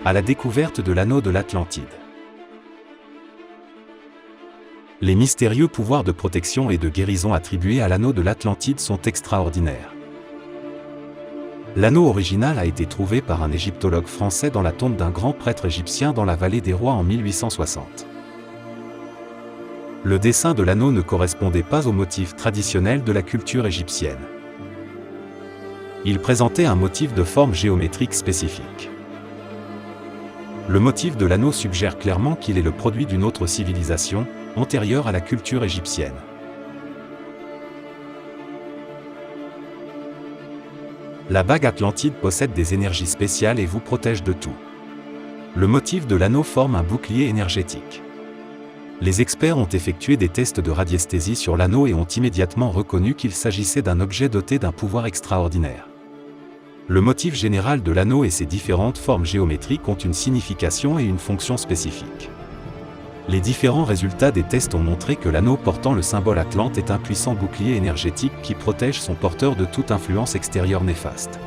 à la découverte de l'anneau de l'Atlantide. Les mystérieux pouvoirs de protection et de guérison attribués à l'anneau de l'Atlantide sont extraordinaires. L'anneau original a été trouvé par un égyptologue français dans la tombe d'un grand prêtre égyptien dans la vallée des rois en 1860. Le dessin de l'anneau ne correspondait pas au motif traditionnel de la culture égyptienne. Il présentait un motif de forme géométrique spécifique. Le motif de l'anneau suggère clairement qu'il est le produit d'une autre civilisation, antérieure à la culture égyptienne. La bague Atlantide possède des énergies spéciales et vous protège de tout. Le motif de l'anneau forme un bouclier énergétique. Les experts ont effectué des tests de radiesthésie sur l'anneau et ont immédiatement reconnu qu'il s'agissait d'un objet doté d'un pouvoir extraordinaire. Le motif général de l'anneau et ses différentes formes géométriques ont une signification et une fonction spécifiques. Les différents résultats des tests ont montré que l'anneau portant le symbole Atlante est un puissant bouclier énergétique qui protège son porteur de toute influence extérieure néfaste.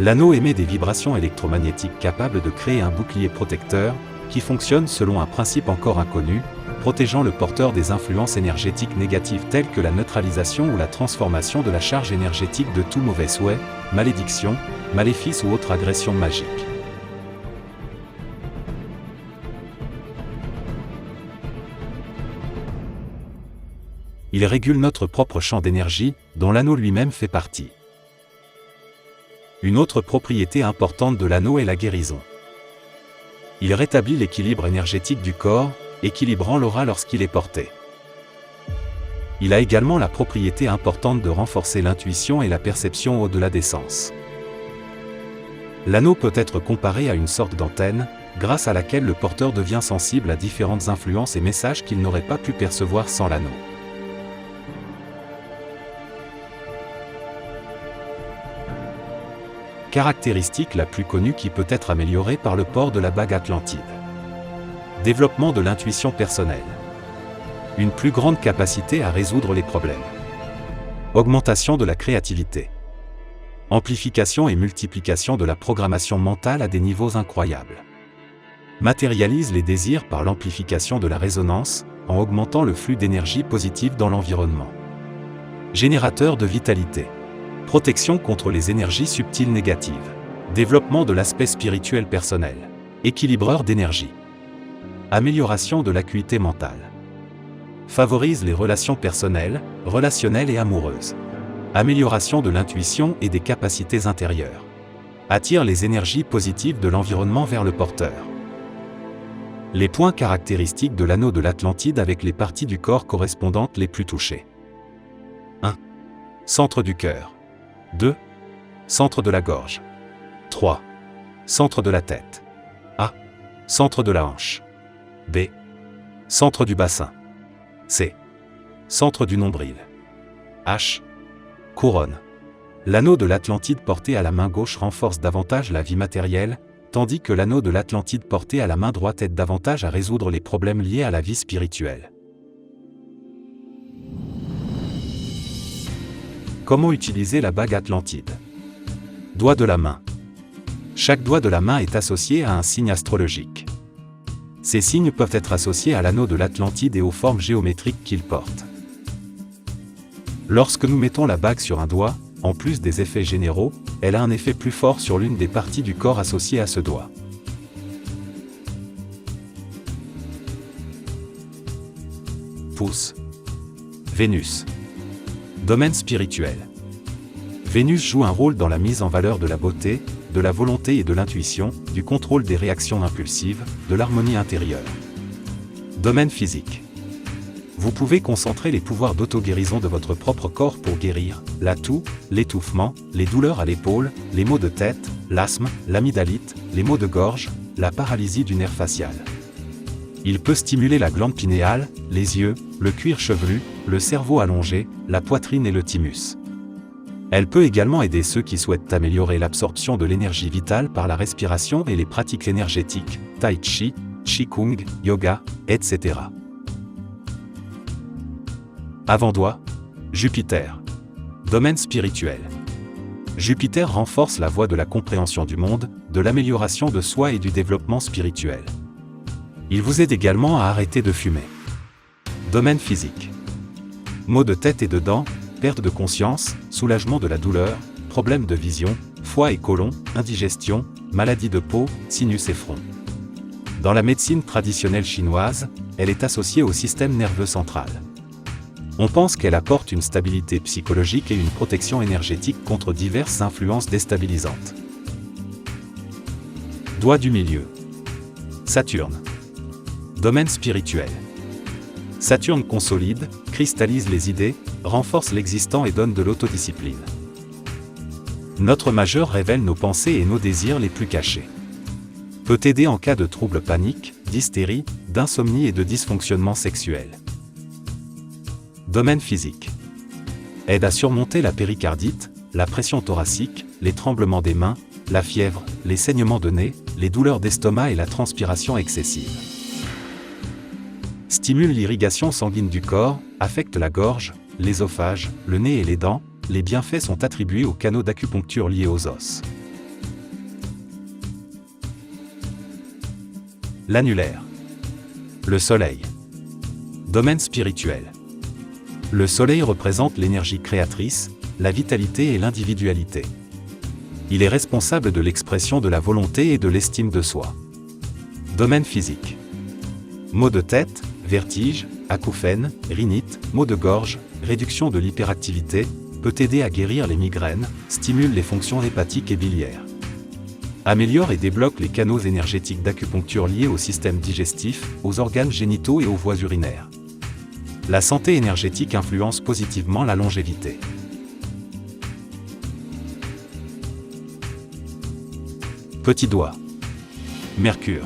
L'anneau émet des vibrations électromagnétiques capables de créer un bouclier protecteur, qui fonctionne selon un principe encore inconnu, protégeant le porteur des influences énergétiques négatives telles que la neutralisation ou la transformation de la charge énergétique de tout mauvais souhait, malédiction, maléfice ou autre agression magique. Il régule notre propre champ d'énergie, dont l'anneau lui-même fait partie. Une autre propriété importante de l'anneau est la guérison. Il rétablit l'équilibre énergétique du corps, équilibrant l'aura lorsqu'il est porté. Il a également la propriété importante de renforcer l'intuition et la perception au-delà des sens. L'anneau peut être comparé à une sorte d'antenne, grâce à laquelle le porteur devient sensible à différentes influences et messages qu'il n'aurait pas pu percevoir sans l'anneau. Caractéristique la plus connue qui peut être améliorée par le port de la bague Atlantide. Développement de l'intuition personnelle. Une plus grande capacité à résoudre les problèmes. Augmentation de la créativité. Amplification et multiplication de la programmation mentale à des niveaux incroyables. Matérialise les désirs par l'amplification de la résonance, en augmentant le flux d'énergie positive dans l'environnement. Générateur de vitalité. Protection contre les énergies subtiles négatives. Développement de l'aspect spirituel personnel. Équilibreur d'énergie. Amélioration de l'acuité mentale. Favorise les relations personnelles, relationnelles et amoureuses. Amélioration de l'intuition et des capacités intérieures. Attire les énergies positives de l'environnement vers le porteur. Les points caractéristiques de l'anneau de l'Atlantide avec les parties du corps correspondantes les plus touchées. 1. Centre du cœur. 2. Centre de la gorge. 3. Centre de la tête. A. Centre de la hanche. B. Centre du bassin. C. Centre du nombril. H. Couronne. L'anneau de l'Atlantide porté à la main gauche renforce davantage la vie matérielle, tandis que l'anneau de l'Atlantide porté à la main droite aide davantage à résoudre les problèmes liés à la vie spirituelle. Comment utiliser la bague Atlantide? Doigt de la main. Chaque doigt de la main est associé à un signe astrologique. Ces signes peuvent être associés à l'anneau de l'Atlantide et aux formes géométriques qu'il porte. Lorsque nous mettons la bague sur un doigt, en plus des effets généraux, elle a un effet plus fort sur l'une des parties du corps associées à ce doigt. Pouce. Vénus. Domaine spirituel. Vénus joue un rôle dans la mise en valeur de la beauté, de la volonté et de l'intuition, du contrôle des réactions impulsives, de l'harmonie intérieure. Domaine physique. Vous pouvez concentrer les pouvoirs d'auto-guérison de votre propre corps pour guérir la toux, l'étouffement, les douleurs à l'épaule, les maux de tête, l'asthme, l'amygdalite, les maux de gorge, la paralysie du nerf facial. Il peut stimuler la glande pinéale, les yeux, le cuir chevelu, le cerveau allongé, la poitrine et le thymus. Elle peut également aider ceux qui souhaitent améliorer l'absorption de l'énergie vitale par la respiration et les pratiques énergétiques, tai chi, qigong, yoga, etc. Avant-doigt. Jupiter. Domaine spirituel. Jupiter renforce la voie de la compréhension du monde, de l'amélioration de soi et du développement spirituel. Il vous aide également à arrêter de fumer. Domaine physique. Maux de tête et de dents, perte de conscience, soulagement de la douleur, problèmes de vision, foie et côlon, indigestion, maladies de peau, sinus et front. Dans la médecine traditionnelle chinoise, elle est associée au système nerveux central. On pense qu'elle apporte une stabilité psychologique et une protection énergétique contre diverses influences déstabilisantes. Doigt du milieu. Saturne. Domaine spirituel. Saturne consolide, cristallise les idées, renforce l'existant et donne de l'autodiscipline. Notre majeur révèle nos pensées et nos désirs les plus cachés. Peut aider en cas de troubles paniques, d'hystérie, d'insomnie et de dysfonctionnement sexuel. Domaine physique. Aide à surmonter la péricardite, la pression thoracique, les tremblements des mains, la fièvre, les saignements de nez, les douleurs d'estomac et la transpiration excessive. Stimule l'irrigation sanguine du corps, affecte la gorge, l'ésophage, le nez et les dents. Les bienfaits sont attribués aux canaux d'acupuncture liés aux os. L'annulaire. Le soleil. Domaine spirituel. Le soleil représente l'énergie créatrice, la vitalité et l'individualité. Il est responsable de l'expression de la volonté et de l'estime de soi. Domaine physique. Maux de tête, vertige, acouphènes, rhinite, maux de gorge, réduction de l'hyperactivité, peut aider à guérir les migraines, stimule les fonctions hépatiques et biliaires. Améliore et débloque les canaux énergétiques d'acupuncture liés au système digestif, aux organes génitaux et aux voies urinaires. La santé énergétique influence positivement la longévité. Petit doigt. Mercure.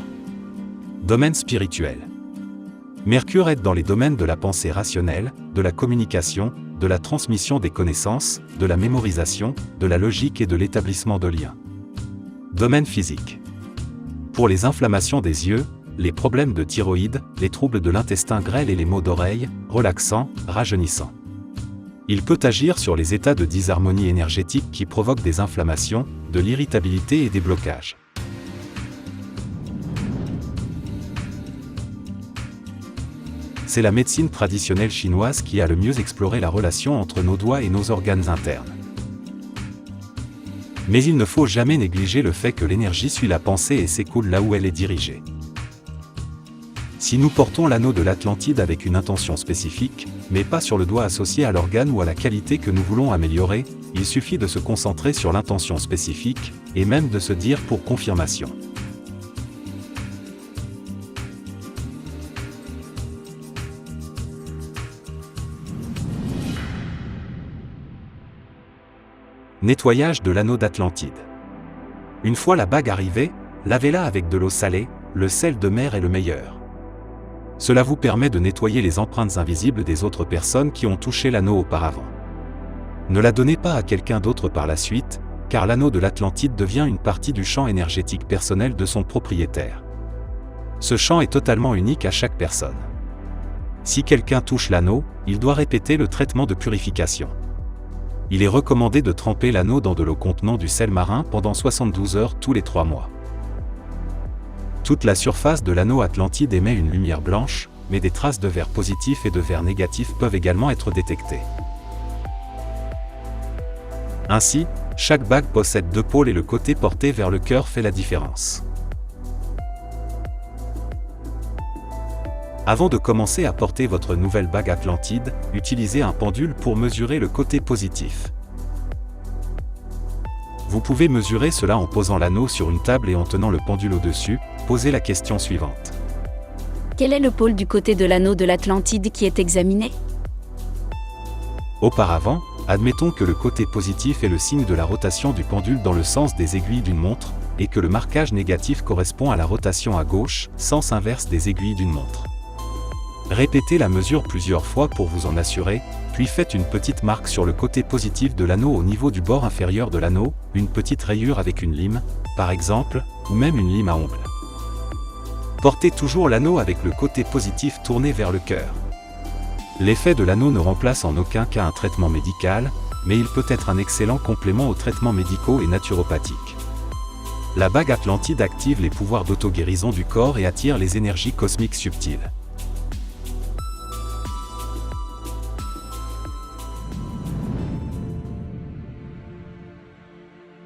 Domaine spirituel. Mercure aide dans les domaines de la pensée rationnelle, de la communication, de la transmission des connaissances, de la mémorisation, de la logique et de l'établissement de liens. Domaine physique. Pour les inflammations des yeux, les problèmes de thyroïde, les troubles de l'intestin grêle et les maux d'oreille, relaxant, rajeunissant. Il peut agir sur les états de disharmonie énergétique qui provoquent des inflammations, de l'irritabilité et des blocages. C'est la médecine traditionnelle chinoise qui a le mieux exploré la relation entre nos doigts et nos organes internes. Mais il ne faut jamais négliger le fait que l'énergie suit la pensée et s'écoule là où elle est dirigée. Si nous portons l'anneau de l'Atlantide avec une intention spécifique, mais pas sur le doigt associé à l'organe ou à la qualité que nous voulons améliorer, il suffit de se concentrer sur l'intention spécifique, et même de se dire pour confirmation. Nettoyage de l'anneau d'Atlantide. Une fois la bague arrivée, lavez-la avec de l'eau salée, le sel de mer est le meilleur. Cela vous permet de nettoyer les empreintes invisibles des autres personnes qui ont touché l'anneau auparavant. Ne la donnez pas à quelqu'un d'autre par la suite, car l'anneau de l'Atlantide devient une partie du champ énergétique personnel de son propriétaire. Ce champ est totalement unique à chaque personne. Si quelqu'un touche l'anneau, il doit répéter le traitement de purification. Il est recommandé de tremper l'anneau dans de l'eau contenant du sel marin pendant 72 heures tous les 3 mois. Toute la surface de l'anneau Atlantide émet une lumière blanche, mais des traces de verre positif et de verre négatif peuvent également être détectées. Ainsi, chaque bague possède 2 pôles et le côté porté vers le cœur fait la différence. Avant de commencer à porter votre nouvelle bague Atlantide, utilisez un pendule pour mesurer le côté positif. Vous pouvez mesurer cela en posant l'anneau sur une table et en tenant le pendule au-dessus. Posez la question suivante. Quel est le pôle du côté de l'anneau de l'Atlantide qui est examiné ? Auparavant, admettons que le côté positif est le signe de la rotation du pendule dans le sens des aiguilles d'une montre, et que le marquage négatif correspond à la rotation à gauche, sens inverse des aiguilles d'une montre. Répétez la mesure plusieurs fois pour vous en assurer, puis faites une petite marque sur le côté positif de l'anneau au niveau du bord inférieur de l'anneau, une petite rayure avec une lime, par exemple, ou même une lime à ongles. Portez toujours l'anneau avec le côté positif tourné vers le cœur. L'effet de l'anneau ne remplace en aucun cas un traitement médical, mais il peut être un excellent complément aux traitements médicaux et naturopathiques. La bague Atlantide active les pouvoirs d'auto-guérison du corps et attire les énergies cosmiques subtiles.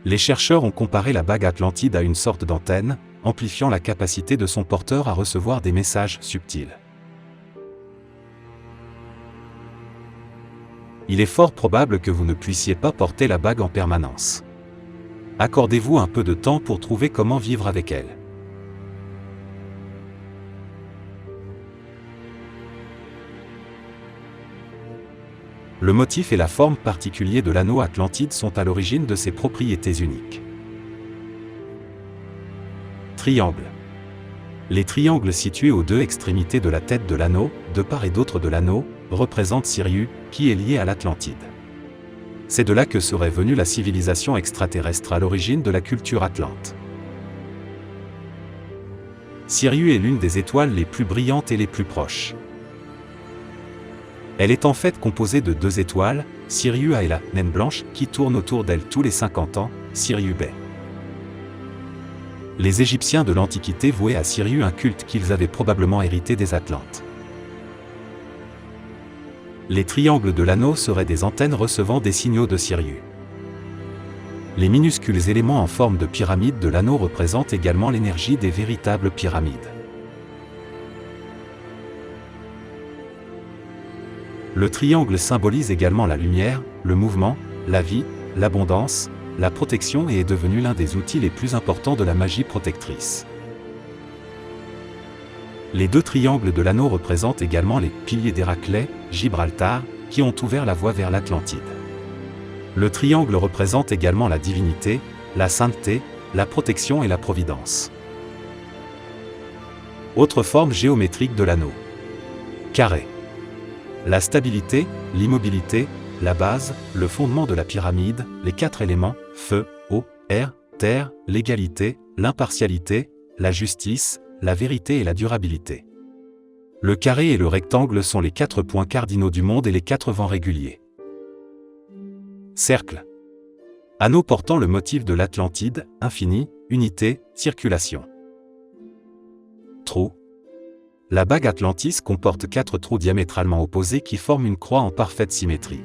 Les chercheurs ont comparé la bague Atlantide à une sorte d'antenne, amplifiant la capacité de son porteur à recevoir des messages subtils. Il est fort probable que vous ne puissiez pas porter la bague en permanence. Accordez-vous un peu de temps pour trouver comment vivre avec elle. Le motif et la forme particuliers de l'anneau Atlantide sont à l'origine de ses propriétés uniques. Triangle. Les triangles situés aux deux extrémités de la tête de l'anneau, de part et d'autre de l'anneau, représentent Sirius, qui est lié à l'Atlantide. C'est de là que serait venue la civilisation extraterrestre à l'origine de la culture atlante. Sirius est l'une des étoiles les plus brillantes et les plus proches. Elle est en fait composée de deux étoiles, Sirius A et la naine blanche, qui tournent autour d'elle tous les 50 ans, Sirius B. Les Égyptiens de l'Antiquité vouaient à Sirius un culte qu'ils avaient probablement hérité des Atlantes. Les triangles de l'anneau seraient des antennes recevant des signaux de Sirius. Les minuscules éléments en forme de pyramide de l'anneau représentent également l'énergie des véritables pyramides. Le triangle symbolise également la lumière, le mouvement, la vie, l'abondance, la protection et est devenu l'un des outils les plus importants de la magie protectrice. Les deux triangles de l'anneau représentent également les piliers d'Héraclès, Gibraltar, qui ont ouvert la voie vers l'Atlantide. Le triangle représente également la divinité, la sainteté, la protection et la providence. Autre forme géométrique de l'anneau. Carré. La stabilité, l'immobilité, la base, le fondement de la pyramide, les quatre éléments, feu, eau, air, terre, l'égalité, l'impartialité, la justice, la vérité et la durabilité. Le carré et le rectangle sont les 4 points cardinaux du monde et les 4 vents réguliers. Cercle. Anneau portant le motif de l'Atlantide, infini, unité, circulation. Trou. La bague Atlantis comporte 4 trous diamétralement opposés qui forment une croix en parfaite symétrie.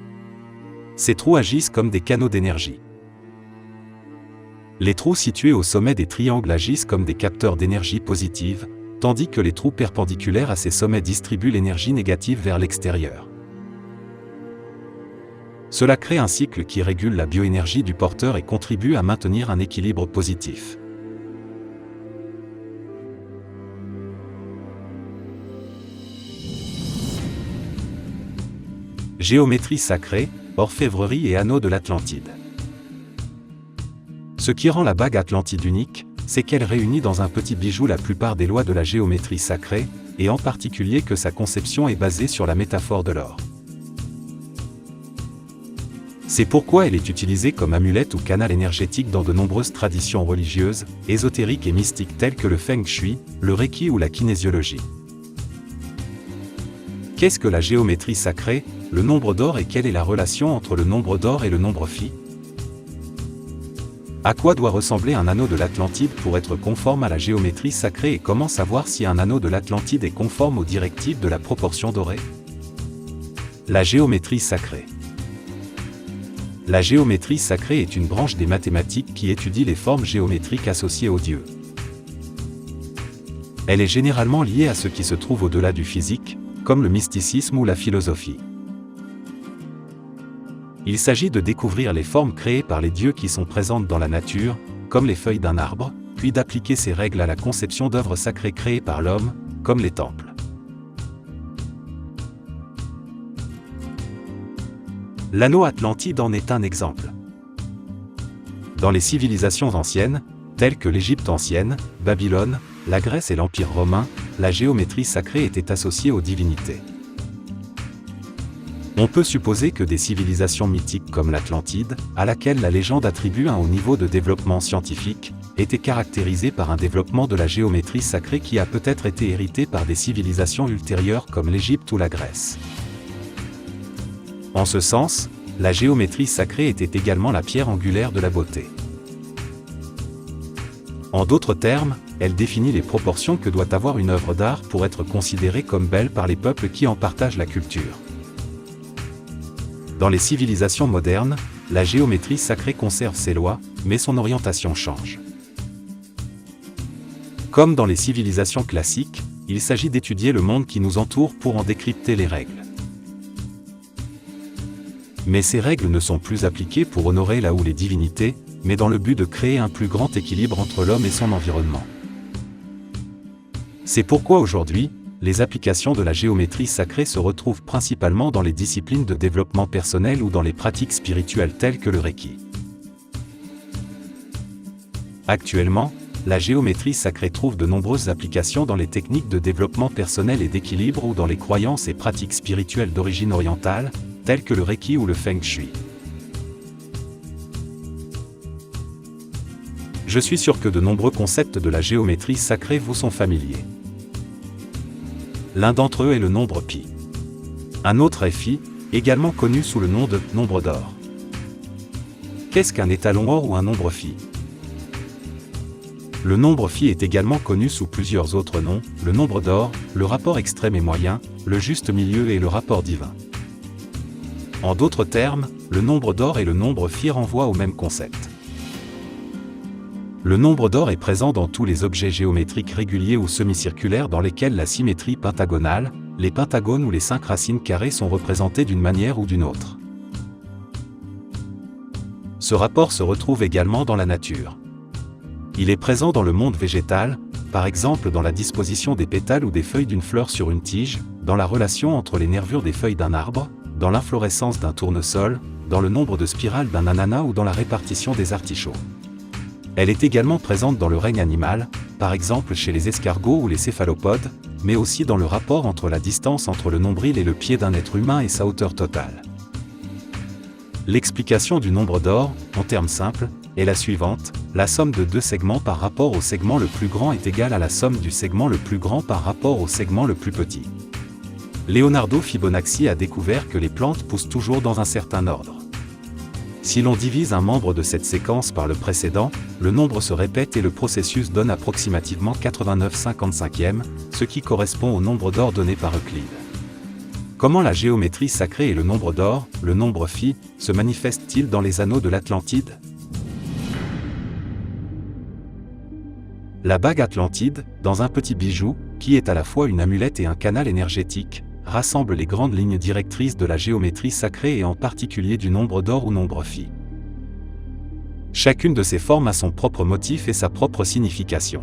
Ces trous agissent comme des canaux d'énergie. Les trous situés au sommet des triangles agissent comme des capteurs d'énergie positive, tandis que les trous perpendiculaires à ces sommets distribuent l'énergie négative vers l'extérieur. Cela crée un cycle qui régule la bioénergie du porteur et contribue à maintenir un équilibre positif. Géométrie sacrée, orfèvrerie et anneaux de l'Atlantide. Ce qui rend la bague Atlantide unique, c'est qu'elle réunit dans un petit bijou la plupart des lois de la géométrie sacrée, et en particulier que sa conception est basée sur la métaphore de l'or. C'est pourquoi elle est utilisée comme amulette ou canal énergétique dans de nombreuses traditions religieuses, ésotériques et mystiques telles que le Feng Shui, le Reiki ou la kinésiologie. Qu'est-ce que la géométrie sacrée, le nombre d'or et quelle est la relation entre le nombre d'or et le nombre phi? À quoi doit ressembler un anneau de l'Atlantide pour être conforme à la géométrie sacrée et comment savoir si un anneau de l'Atlantide est conforme aux directives de la proportion dorée? La géométrie sacrée. La géométrie sacrée est une branche des mathématiques qui étudie les formes géométriques associées aux dieux. Elle est généralement liée à ce qui se trouve au-delà du physique, comme le mysticisme ou la philosophie. Il s'agit de découvrir les formes créées par les dieux qui sont présentes dans la nature, comme les feuilles d'un arbre, puis d'appliquer ces règles à la conception d'œuvres sacrées créées par l'homme, comme les temples. L'anneau Atlantide en est un exemple. Dans les civilisations anciennes, telles que l'Égypte ancienne, Babylone, la Grèce et l'Empire romain, la géométrie sacrée était associée aux divinités. On peut supposer que des civilisations mythiques comme l'Atlantide, à laquelle la légende attribue un haut niveau de développement scientifique, étaient caractérisées par un développement de la géométrie sacrée qui a peut-être été hérité par des civilisations ultérieures comme l'Égypte ou la Grèce. En ce sens, la géométrie sacrée était également la pierre angulaire de la beauté. En d'autres termes, elle définit les proportions que doit avoir une œuvre d'art pour être considérée comme belle par les peuples qui en partagent la culture. Dans les civilisations modernes, la géométrie sacrée conserve ses lois, mais son orientation change. Comme dans les civilisations classiques, il s'agit d'étudier le monde qui nous entoure pour en décrypter les règles. Mais ces règles ne sont plus appliquées pour honorer là où les divinités, mais dans le but de créer un plus grand équilibre entre l'homme et son environnement. C'est pourquoi aujourd'hui, les applications de la géométrie sacrée se retrouvent principalement dans les disciplines de développement personnel ou dans les pratiques spirituelles telles que le Reiki. Actuellement, la géométrie sacrée trouve de nombreuses applications dans les techniques de développement personnel et d'équilibre ou dans les croyances et pratiques spirituelles d'origine orientale, telles que le Reiki ou le Feng Shui. Je suis sûr que de nombreux concepts de la géométrie sacrée vous sont familiers. L'un d'entre eux est le nombre pi. Un autre est phi, également connu sous le nom de nombre d'or. Qu'est-ce qu'un étalon or ou un nombre phi? Le nombre phi est également connu sous plusieurs autres noms, le nombre d'or, le rapport extrême et moyen, le juste milieu et le rapport divin. En d'autres termes, le nombre d'or et le nombre phi renvoient au même concept. Le nombre d'or est présent dans tous les objets géométriques réguliers ou semi-circulaires dans lesquels la symétrie pentagonale, les pentagones ou les 5 racines carrées sont représentées d'une manière ou d'une autre. Ce rapport se retrouve également dans la nature. Il est présent dans le monde végétal, par exemple dans la disposition des pétales ou des feuilles d'une fleur sur une tige, dans la relation entre les nervures des feuilles d'un arbre, dans l'inflorescence d'un tournesol, dans le nombre de spirales d'un ananas ou dans la répartition des artichauts. Elle est également présente dans le règne animal, par exemple chez les escargots ou les céphalopodes, mais aussi dans le rapport entre la distance entre le nombril et le pied d'un être humain et sa hauteur totale. L'explication du nombre d'or, en termes simples, est la suivante: la somme de deux segments par rapport au segment le plus grand est égale à la somme du segment le plus grand par rapport au segment le plus petit. Leonardo Fibonacci a découvert que les plantes poussent toujours dans un certain ordre. Si l'on divise un membre de cette séquence par le précédent, le nombre se répète et le processus donne approximativement 89/55e, ce qui correspond au nombre d'or donné par Euclide. Comment la géométrie sacrée et le nombre d'or, le nombre phi, se manifestent-ils dans les anneaux de l'Atlantide? La bague Atlantide, dans un petit bijou, qui est à la fois une amulette et un canal énergétique, rassemble les grandes lignes directrices de la géométrie sacrée et en particulier du nombre d'or ou nombre phi. Chacune de ces formes a son propre motif et sa propre signification.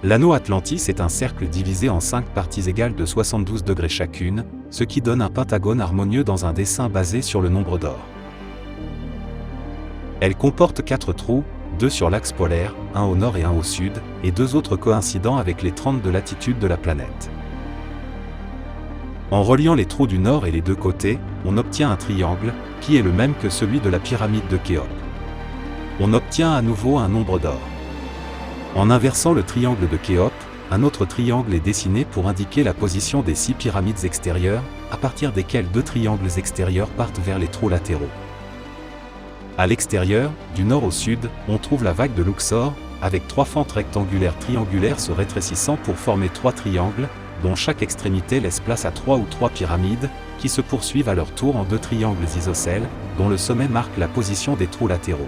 L'anneau Atlantis est un cercle divisé en 5 parties égales de 72 degrés chacune, ce qui donne un pentagone harmonieux dans un dessin basé sur le nombre d'or. Elle comporte 4 trous, 2 sur l'axe polaire, un au nord et un au sud, et 2 autres coïncidant avec les 30 de latitude de la planète. En reliant les trous du nord et les 2 côtés, on obtient un triangle, qui est le même que celui de la pyramide de Khéops. On obtient à nouveau un nombre d'or. En inversant le triangle de Khéops, un autre triangle est dessiné pour indiquer la position des 6 pyramides extérieures, à partir desquelles 2 triangles extérieurs partent vers les trous latéraux. À l'extérieur, du nord au sud, on trouve la vague de Luxor, avec 3 fentes rectangulaires triangulaires se rétrécissant pour former 3 triangles, dont chaque extrémité laisse place à 3 ou 3 pyramides, qui se poursuivent à leur tour en 2 triangles isocèles, dont le sommet marque la position des trous latéraux.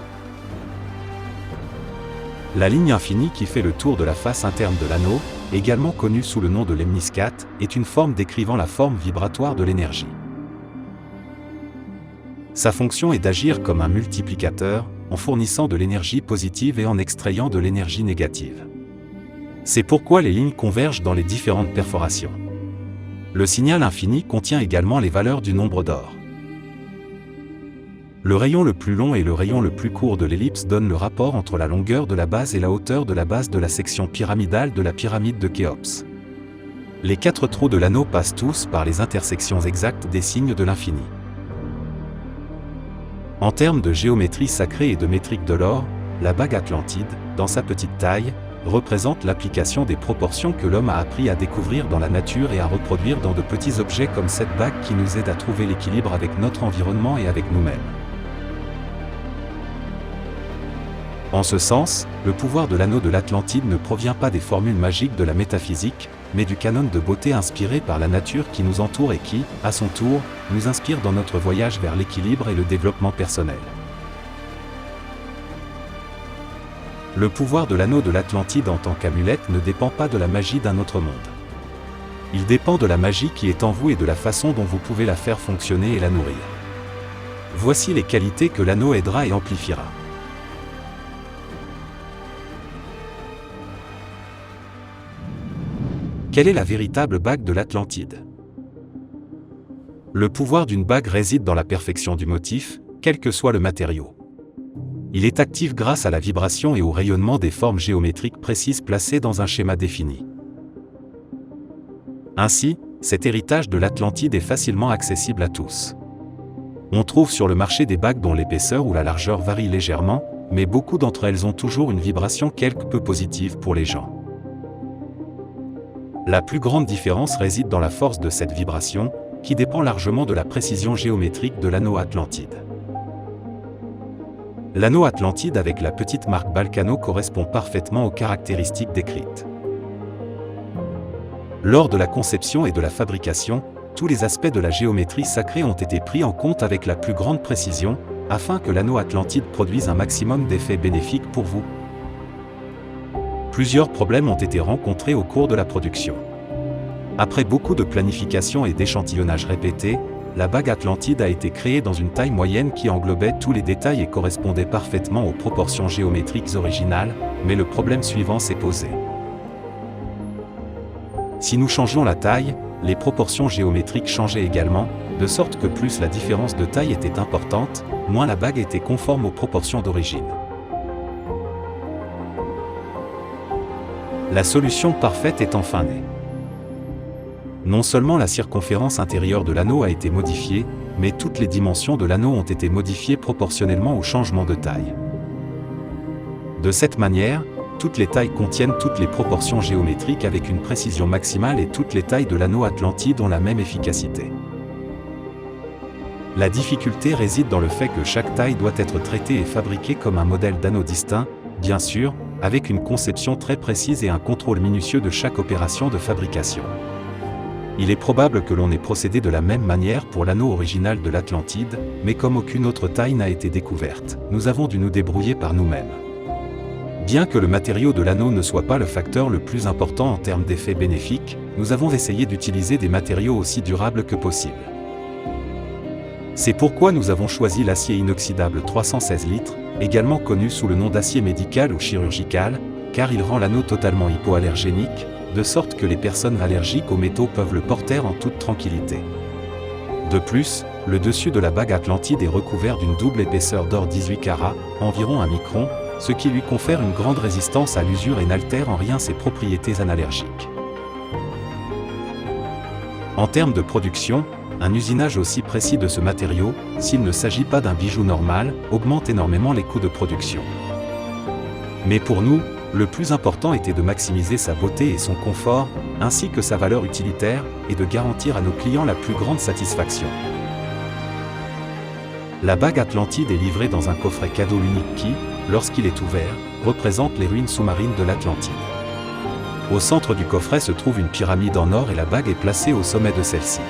La ligne infinie qui fait le tour de la face interne de l'anneau, également connue sous le nom de lemniscate, est une forme décrivant la forme vibratoire de l'énergie. Sa fonction est d'agir comme un multiplicateur, en fournissant de l'énergie positive et en extrayant de l'énergie négative. C'est pourquoi les lignes convergent dans les différentes perforations. Le signal infini contient également les valeurs du nombre d'or. Le rayon le plus long et le rayon le plus court de l'ellipse donnent le rapport entre la longueur de la base et la hauteur de la base de la section pyramidale de la pyramide de Khéops. Les 4 trous de l'anneau passent tous par les intersections exactes des signes de l'infini. En termes de géométrie sacrée et de métrique de l'or, la bague Atlantide, dans sa petite taille, représente l'application des proportions que l'homme a appris à découvrir dans la nature et à reproduire dans de petits objets comme cette bague qui nous aide à trouver l'équilibre avec notre environnement et avec nous-mêmes. En ce sens, le pouvoir de l'anneau de l'Atlantide ne provient pas des formules magiques de la métaphysique, mais du canon de beauté inspiré par la nature qui nous entoure et qui, à son tour, nous inspire dans notre voyage vers l'équilibre et le développement personnel. Le pouvoir de l'anneau de l'Atlantide en tant qu'amulette ne dépend pas de la magie d'un autre monde. Il dépend de la magie qui est en vous et de la façon dont vous pouvez la faire fonctionner et la nourrir. Voici les qualités que l'anneau aidera et amplifiera. Quelle est la véritable bague de l'Atlantide? Le pouvoir d'une bague réside dans la perfection du motif, quel que soit le matériau. Il est actif grâce à la vibration et au rayonnement des formes géométriques précises placées dans un schéma défini. Ainsi, cet héritage de l'Atlantide est facilement accessible à tous. On trouve sur le marché des bagues dont l'épaisseur ou la largeur varient légèrement, mais beaucoup d'entre elles ont toujours une vibration quelque peu positive pour les gens. La plus grande différence réside dans la force de cette vibration, qui dépend largement de la précision géométrique de l'anneau Atlantide. L'anneau Atlantide avec la petite marque Balkano correspond parfaitement aux caractéristiques décrites. Lors de la conception et de la fabrication, tous les aspects de la géométrie sacrée ont été pris en compte avec la plus grande précision, afin que l'anneau Atlantide produise un maximum d'effets bénéfiques pour vous. Plusieurs problèmes ont été rencontrés au cours de la production. Après beaucoup de planification et d'échantillonnage répétés, la bague Atlantide a été créée dans une taille moyenne qui englobait tous les détails et correspondait parfaitement aux proportions géométriques originales, mais le problème suivant s'est posé. Si nous changions la taille, les proportions géométriques changeaient également, de sorte que plus la différence de taille était importante, moins la bague était conforme aux proportions d'origine. La solution parfaite est enfin née. Non seulement la circonférence intérieure de l'anneau a été modifiée, mais toutes les dimensions de l'anneau ont été modifiées proportionnellement au changement de taille. De cette manière, toutes les tailles contiennent toutes les proportions géométriques avec une précision maximale et toutes les tailles de l'anneau Atlantide ont la même efficacité. La difficulté réside dans le fait que chaque taille doit être traitée et fabriquée comme un modèle d'anneau distinct, bien sûr, avec une conception très précise et un contrôle minutieux de chaque opération de fabrication. Il est probable que l'on ait procédé de la même manière pour l'anneau original de l'Atlantide, mais comme aucune autre taille n'a été découverte, nous avons dû nous débrouiller par nous-mêmes. Bien que le matériau de l'anneau ne soit pas le facteur le plus important en termes d'effets bénéfiques, nous avons essayé d'utiliser des matériaux aussi durables que possible. C'est pourquoi nous avons choisi l'acier inoxydable 316 litres, également connu sous le nom d'acier médical ou chirurgical, car il rend l'anneau totalement hypoallergénique, de sorte que les personnes allergiques aux métaux peuvent le porter en toute tranquillité. De plus, le dessus de la bague Atlantide est recouvert d'une double épaisseur d'or 18 carats, environ 1 micron, ce qui lui confère une grande résistance à l'usure et n'altère en rien ses propriétés analergiques. En termes de production, un usinage aussi précis de ce matériau, s'il ne s'agit pas d'un bijou normal, augmente énormément les coûts de production. Mais pour nous, le plus important était de maximiser sa beauté et son confort, ainsi que sa valeur utilitaire, et de garantir à nos clients la plus grande satisfaction. La bague Atlantide est livrée dans un coffret cadeau unique qui, lorsqu'il est ouvert, représente les ruines sous-marines de l'Atlantide. Au centre du coffret se trouve une pyramide en or et la bague est placée au sommet de celle-ci.